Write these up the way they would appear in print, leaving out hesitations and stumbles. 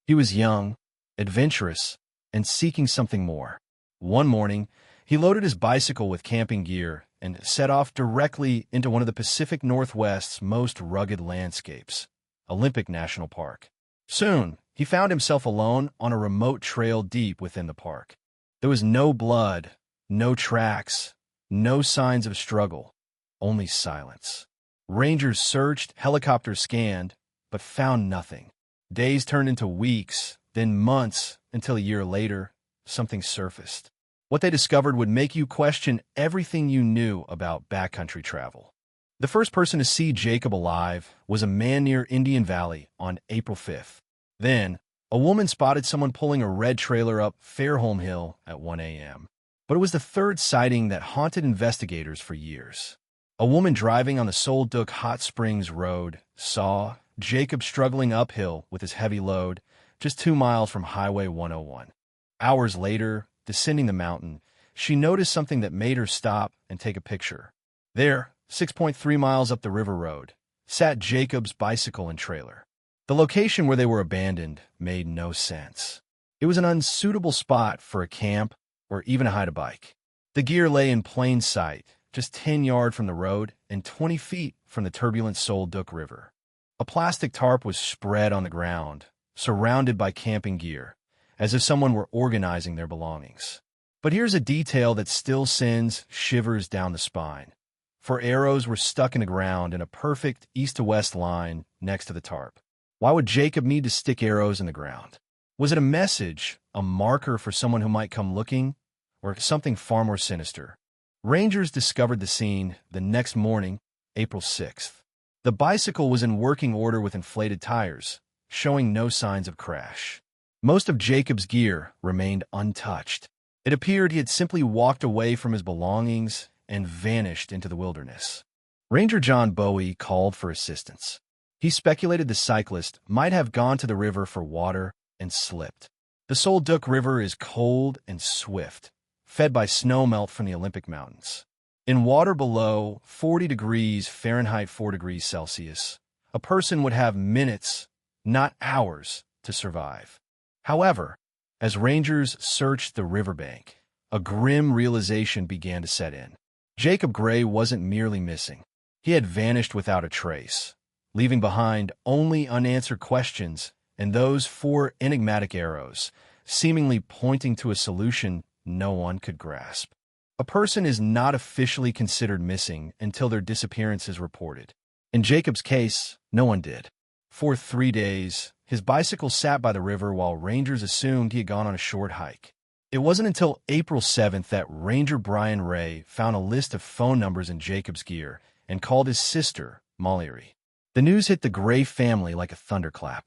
He was young, adventurous, and seeking something more. One morning, he loaded his bicycle with camping gear and set off directly into one of the Pacific Northwest's most rugged landscapes, Olympic National Park. Soon, he found himself alone on a remote trail deep within the park. There was no blood, no tracks, no signs of struggle, only silence. Rangers searched, helicopters scanned, but found nothing. Days turned into weeks, then months, until a year later, something surfaced. What they discovered would make you question everything you knew about backcountry travel. The first person to see Jacob alive was a man near Indian Valley on April 5th. Then, a woman spotted someone pulling a red trailer up Fairholm Hill at 1 a.m. But it was the third sighting that haunted investigators for years. A woman driving on the Solduk Hot Springs Road saw Jacob struggling uphill with his heavy load just 2 miles from Highway 101. Hours later, descending the mountain, she noticed something that made her stop and take a picture. There, 6.3 miles up the river road, sat Jacob's bicycle and trailer. The location where they were abandoned made no sense. It was an unsuitable spot for a camp or even to hide a bike. The gear lay in plain sight, just 10 yards from the road and 20 feet from the turbulent Solduk River. A plastic tarp was spread on the ground, surrounded by camping gear, as if someone were organizing their belongings. But here's a detail that still sends shivers down the spine. 4 arrows were stuck in the ground in a perfect east-to-west line next to the tarp. Why would Jacob need to stick arrows in the ground? Was it a message, a marker for someone who might come looking, or something far more sinister? Rangers discovered the scene the next morning, April 6th. The bicycle was in working order with inflated tires, showing no signs of crash. Most of Jacob's gear remained untouched. It appeared he had simply walked away from his belongings and vanished into the wilderness. Ranger John Bowie called for assistance. He speculated the cyclist might have gone to the river for water and slipped. The Solduk River is cold and swift, fed by snowmelt from the Olympic Mountains. In water below 40 degrees Fahrenheit 4 degrees Celsius, a person would have minutes, not hours, to survive. However, as rangers searched the riverbank, a grim realization began to set in. Jacob Gray wasn't merely missing. He had vanished without a trace, leaving behind only unanswered questions and those 4 enigmatic arrows, seemingly pointing to a solution no one could grasp. A person is not officially considered missing until their disappearance is reported. In Jacob's case, no one did. For 3 days, his bicycle sat by the river while rangers assumed he had gone on a short hike. It wasn't until April 7th that Ranger Brian Ray found a list of phone numbers in Jacob's gear and called his sister, Mallory. The news hit the Gray family like a thunderclap.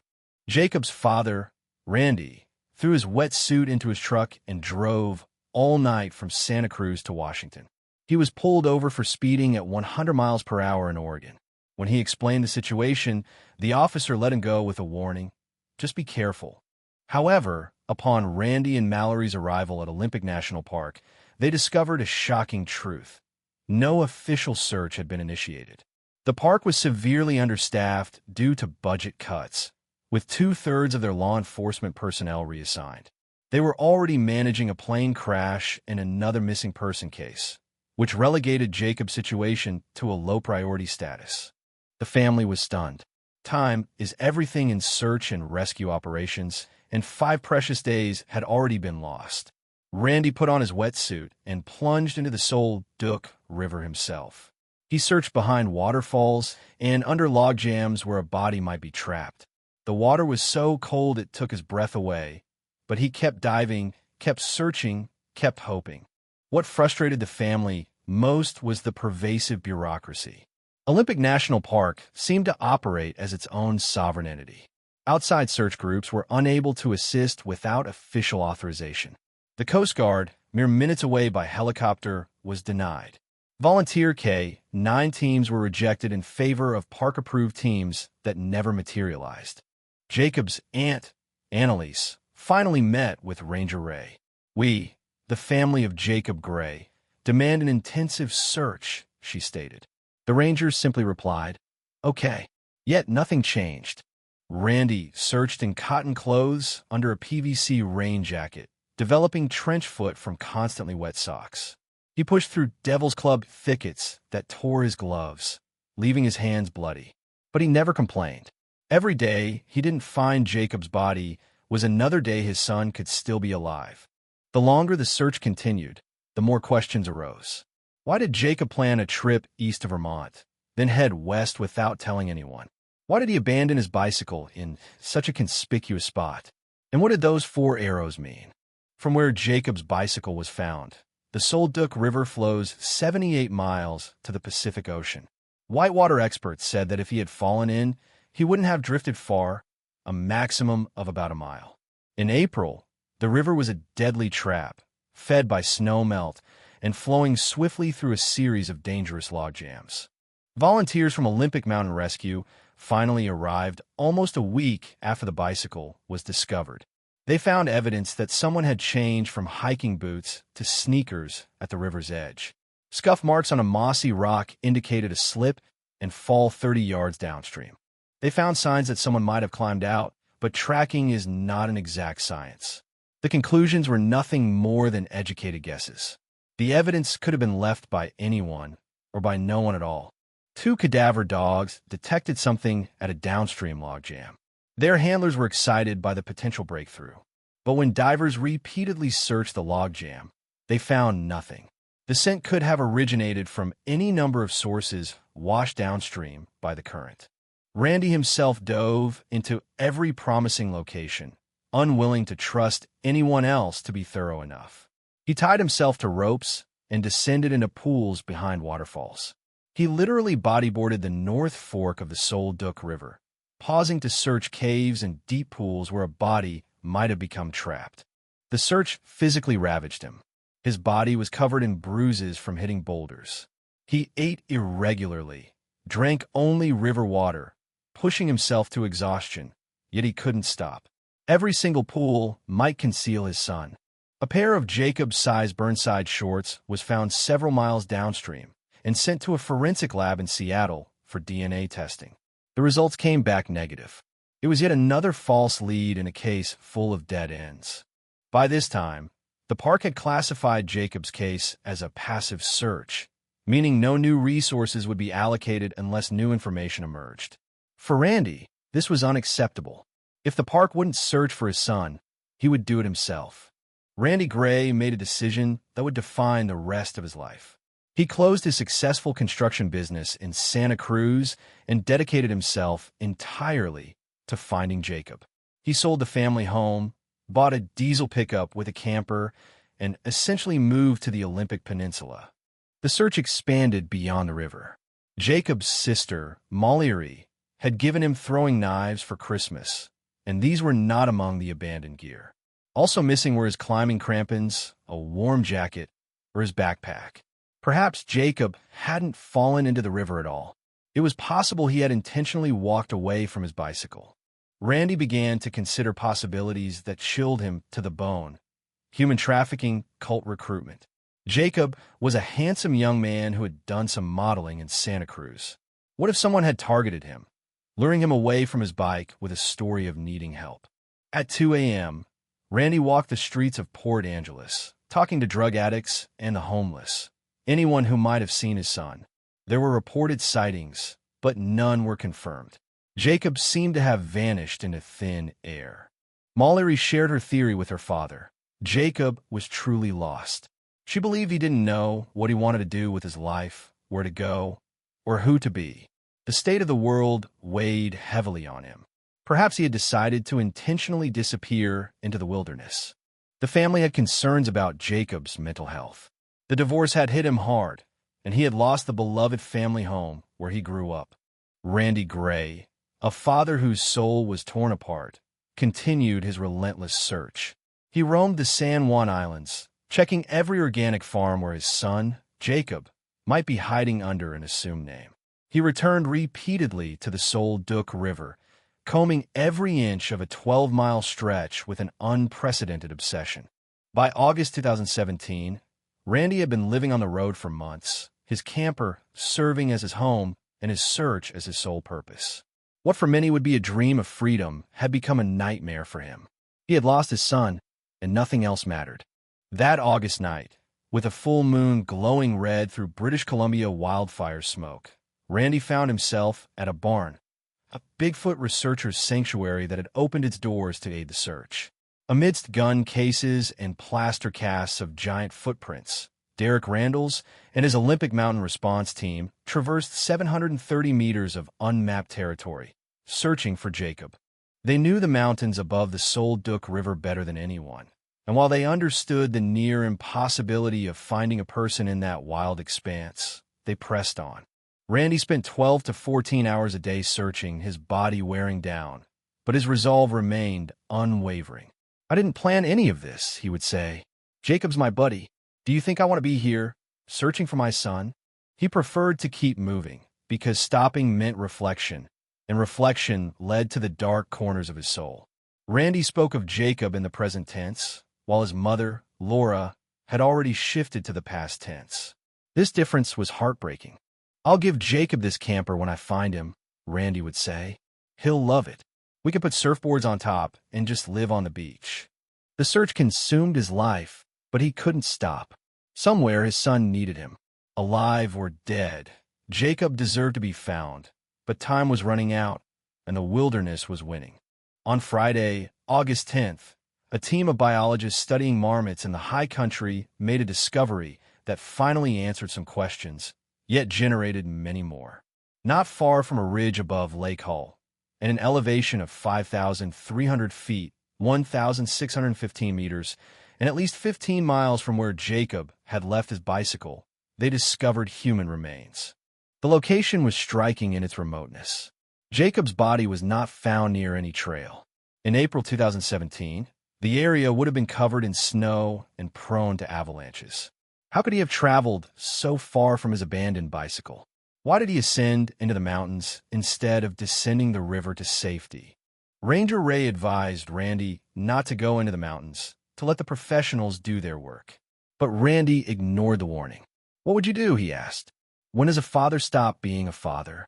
Jacob's father, Randy, threw his wet suit into his truck and drove all night from Santa Cruz to Washington. He was pulled over for speeding at 100 miles per hour in Oregon. When he explained the situation, the officer let him go with a warning, just be careful. However, upon Randy and Mallory's arrival at Olympic National Park, they discovered a shocking truth. No official search had been initiated. The park was severely understaffed due to budget cuts, with 2/3 of their law enforcement personnel reassigned. They were already managing a plane crash and another missing person case, which relegated Jacob's situation to a low-priority status. The family was stunned. Time is everything in search and rescue operations, and 5 precious days had already been lost. Randy put on his wetsuit and plunged into the Solduk River himself. He searched behind waterfalls and under log jams where a body might be trapped. The water was so cold it took his breath away, but he kept diving, kept searching, kept hoping. What frustrated the family most was the pervasive bureaucracy. Olympic National Park seemed to operate as its own sovereign entity. Outside search groups were unable to assist without official authorization. The Coast Guard, mere minutes away by helicopter, was denied. Volunteer K-9 teams were rejected in favor of park-approved teams that never materialized. Jacob's aunt, Annalise, finally met with Ranger Ray. "We, the family of Jacob Gray, demand an intensive search," she stated. The Rangers simply replied, "Okay." Yet nothing changed. Randy searched in cotton clothes under a PVC rain jacket, developing trench foot from constantly wet socks. He pushed through Devil's Club thickets that tore his gloves, leaving his hands bloody. But he never complained. Every day he didn't find Jacob's body was another day his son could still be alive. The longer the search continued, the more questions arose. Why did Jacob plan a trip east to Vermont, then head west without telling anyone? Why did he abandon his bicycle in such a conspicuous spot? And what did those 4 arrows mean? From where Jacob's bicycle was found, the Solduc River flows 78 miles to the Pacific Ocean. Whitewater experts said that if he had fallen in, he wouldn't have drifted far, a maximum of about a mile. In April, the river was a deadly trap, fed by snow melt and flowing swiftly through a series of dangerous log jams. Volunteers from Olympic Mountain Rescue finally arrived almost a week after the bicycle was discovered. They found evidence that someone had changed from hiking boots to sneakers at the river's edge. Scuff marks on a mossy rock indicated a slip and fall 30 yards downstream. They found signs that someone might have climbed out, but tracking is not an exact science. The conclusions were nothing more than educated guesses. The evidence could have been left by anyone or by no one at all. 2 cadaver dogs detected something at a downstream logjam. Their handlers were excited by the potential breakthrough. But when divers repeatedly searched the logjam, they found nothing. The scent could have originated from any number of sources washed downstream by the current. Randy himself dove into every promising location, unwilling to trust anyone else to be thorough enough. He tied himself to ropes and descended into pools behind waterfalls. He literally bodyboarded the North Fork of the Solduc River, pausing to search caves and deep pools where a body might have become trapped. The search physically ravaged him. His body was covered in bruises from hitting boulders. He ate irregularly, drank only river water, pushing himself to exhaustion, yet he couldn't stop. Every single pool might conceal his son. A pair of Jacob-sized Burnside shorts was found several miles downstream and sent to a forensic lab in Seattle for DNA testing. The results came back negative. It was yet another false lead in a case full of dead ends. By this time, the park had classified Jacob's case as a passive search, meaning no new resources would be allocated unless new information emerged. For Randy, this was unacceptable. If the park wouldn't search for his son, he would do it himself. Randy Gray made a decision that would define the rest of his life. He closed his successful construction business in Santa Cruz and dedicated himself entirely to finding Jacob. He sold the family home, bought a diesel pickup with a camper, and essentially moved to the Olympic Peninsula. The search expanded beyond the river. Jacob's sister, Molly, had given him throwing knives for Christmas, and these were not among the abandoned gear. Also missing were his climbing crampons, a warm jacket, or his backpack. Perhaps Jacob hadn't fallen into the river at all. It was possible he had intentionally walked away from his bicycle. Randy began to consider possibilities that chilled him to the bone: human trafficking, cult recruitment. Jacob was a handsome young man who had done some modeling in Santa Cruz. What if someone had targeted him, luring him away from his bike with a story of needing help? At 2 a.m., Randy walked the streets of Port Angeles, talking to drug addicts and the homeless, anyone who might have seen his son. There were reported sightings, but none were confirmed. Jacob seemed to have vanished into thin air. Molly shared her theory with her father. Jacob was truly lost. She believed he didn't know what he wanted to do with his life, where to go, or who to be. The state of the world weighed heavily on him. Perhaps he had decided to intentionally disappear into the wilderness. The family had concerns about Jacob's mental health. The divorce had hit him hard, and he had lost the beloved family home where he grew up. Randy Gray, a father whose soul was torn apart, continued his relentless search. He roamed the San Juan Islands, checking every organic farm where his son, Jacob, might be hiding under an assumed name. He returned repeatedly to the Solduc River, combing every inch of a 12-mile stretch with an unprecedented obsession. By August 2017, Randy had been living on the road for months, his camper serving as his home and his search as his sole purpose. What for many would be a dream of freedom had become a nightmare for him. He had lost his son, and nothing else mattered. That August night, with a full moon glowing red through British Columbia wildfire smoke, Randy found himself at a barn, a Bigfoot researcher's sanctuary that had opened its doors to aid the search. Amidst gun cases and plaster casts of giant footprints, Derek Randalls and his Olympic Mountain Response Team traversed 730 meters of unmapped territory, searching for Jacob. They knew the mountains above the Solduc River better than anyone, and while they understood the near impossibility of finding a person in that wild expanse, they pressed on. Randy spent 12 to 14 hours a day searching, his body wearing down, but his resolve remained unwavering. "I didn't plan any of this," he would say. "Jacob's my buddy. Do you think I want to be here, searching for my son?" He preferred to keep moving, because stopping meant reflection, and reflection led to the dark corners of his soul. Randy spoke of Jacob in the present tense, while his mother, Laura, had already shifted to the past tense. This difference was heartbreaking. "I'll give Jacob this camper when I find him," Randy would say. "He'll love it. We can put surfboards on top and just live on the beach." The search consumed his life, but he couldn't stop. Somewhere his son needed him. Alive or dead, Jacob deserved to be found, but time was running out, and the wilderness was winning. On Friday, August 10th, a team of biologists studying marmots in the high country made a discovery that finally answered some questions, yet generated many more. Not far from a ridge above Lake Hull, at an elevation of 5,300 feet, 1,615 meters, and at least 15 miles from where Jacob had left his bicycle, they discovered human remains. The location was striking in its remoteness. Jacob's body was not found near any trail. In April 2017, the area would have been covered in snow and prone to avalanches. How could he have traveled so far from his abandoned bicycle? Why did he ascend into the mountains instead of descending the river to safety? Ranger Ray advised Randy not to go into the mountains, to let the professionals do their work. But Randy ignored the warning. "What would you do?" he asked. "When does a father stop being a father?"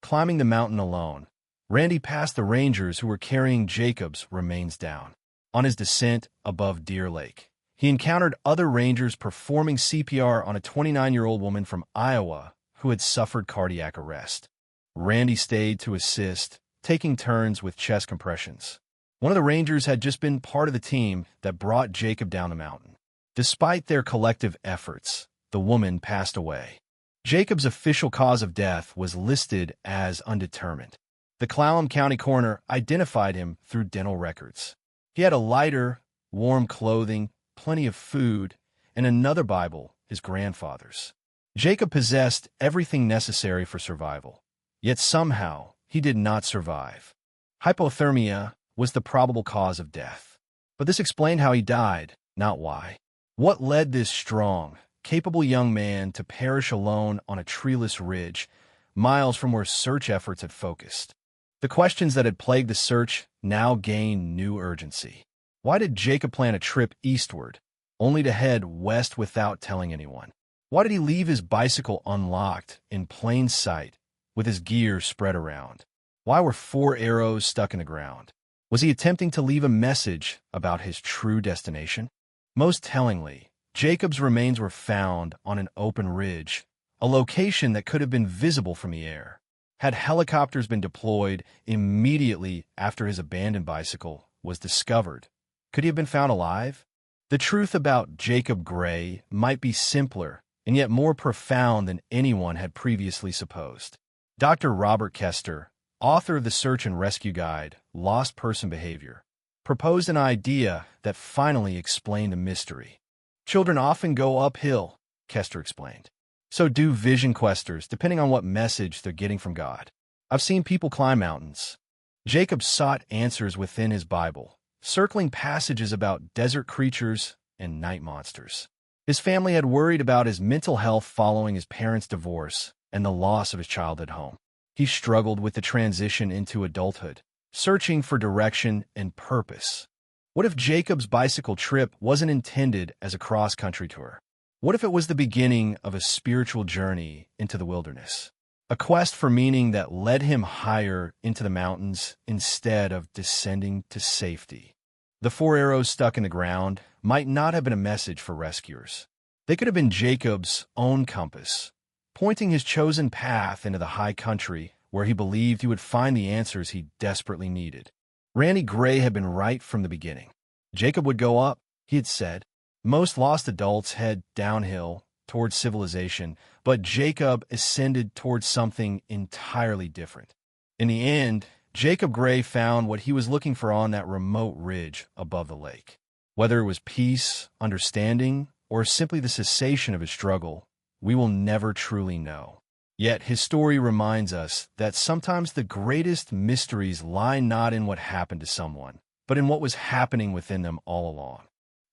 Climbing the mountain alone, Randy passed the rangers who were carrying Jacob's remains down. On his descent above Deer Lake, he encountered other rangers performing CPR on a 29-year-old woman from Iowa who had suffered cardiac arrest. Randy stayed to assist, taking turns with chest compressions. One of the rangers had just been part of the team that brought Jacob down the mountain. Despite their collective efforts, the woman passed away. Jacob's official cause of death was listed as undetermined. The Clallam County coroner identified him through dental records. He had a lighter, warm clothing, plenty of food, and another Bible, his grandfather's. Jacob possessed everything necessary for survival, yet somehow he did not survive. Hypothermia was the probable cause of death. But this explained how he died, not why. What led this strong, capable young man to perish alone on a treeless ridge, miles from where search efforts had focused? The questions that had plagued the search now gained new urgency. Why did Jacob plan a trip eastward, only to head west without telling anyone? Why did he leave his bicycle unlocked, in plain sight, with his gear spread around? Why were 4 arrows stuck in the ground? Was he attempting to leave a message about his true destination? Most tellingly, Jacob's remains were found on an open ridge, a location that could have been visible from the air. Had helicopters been deployed immediately after his abandoned bicycle was discovered, could he have been found alive? The truth about Jacob Gray might be simpler and yet more profound than anyone had previously supposed. Dr. Robert Kester, author of the search and rescue guide, Lost Person Behavior, proposed an idea that finally explained the mystery. Children often go uphill, Kester explained. So do vision questers, depending on what message they're getting from God. I've seen people climb mountains. Jacob sought answers within his Bible, circling passages about desert creatures and night monsters. His family had worried about his mental health following his parents' divorce and the loss of his childhood home. He struggled with the transition into adulthood, searching for direction and purpose. What if Jacob's bicycle trip wasn't intended as a cross-country tour? What if it was the beginning of a spiritual journey into the wilderness? a quest for meaning that led him higher into the mountains instead of descending to safety. The 4 arrows stuck in the ground might not have been a message for rescuers. They could have been Jacob's own compass, pointing his chosen path into the high country where he believed he would find the answers he desperately needed. Randy Gray had been right from the beginning. Jacob would go up, he had said. Most lost adults head downhill towards civilization, but Jacob ascended towards something entirely different. In the end, Jacob Gray found what he was looking for on that remote ridge above the lake. Whether it was peace, understanding, or simply the cessation of his struggle, we will never truly know. Yet his story reminds us that sometimes the greatest mysteries lie not in what happened to someone, but in what was happening within them all along.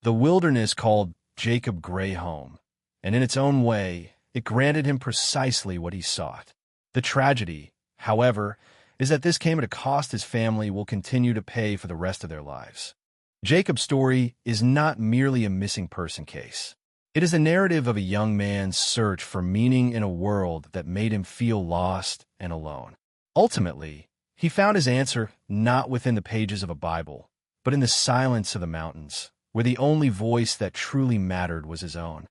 The wilderness called Jacob Gray home, and in its own way, it granted him precisely what he sought. The tragedy, however, is that this came at a cost his family will continue to pay for the rest of their lives. Jacob's story is not merely a missing person case. It is a narrative of a young man's search for meaning in a world that made him feel lost and alone. Ultimately, he found his answer not within the pages of a Bible, but in the silence of the mountains, where the only voice that truly mattered was his own.